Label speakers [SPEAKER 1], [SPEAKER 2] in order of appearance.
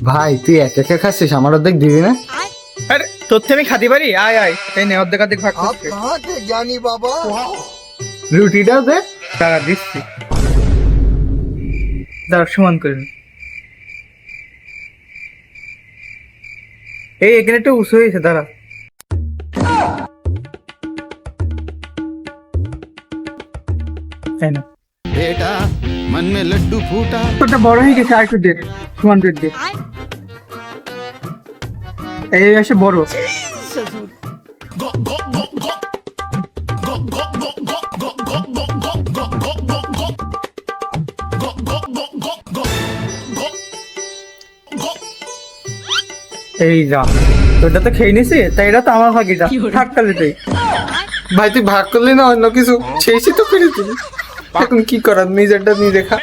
[SPEAKER 1] ভাই তুই একা একা খাচ্ছিস, আমার অর্ধেক দিবি না?
[SPEAKER 2] আরে তোর থেকে আমি খাতে পারি? আয় আয়, এই নে অর্ধেক অর্ধেক ভাগ করছি।
[SPEAKER 1] রুটিটাও দে।
[SPEAKER 2] দাঁড়া দিচ্ছি, দাঁড়া সমান করে নে। এই এখানে একটু উঁচু হয়েছে, দাঁড়া। তাই না,
[SPEAKER 3] बेटा मन में लड्डू फूटा।
[SPEAKER 2] তোরটা বড় হয়ে গেছে, আর একটু দে, সমান করে দে। এই আসে বড়। এই যা, তোরটা তো খেয়ে নিছি, তাই এটা তো আমার ভাগিটা, থাক তাহলে তুই।
[SPEAKER 1] ভাই তুই ভাগ করলি না অন্য কিছু, শেষই তো করে দিলি। এখন কি করার, নিজেরটা নিজে খা।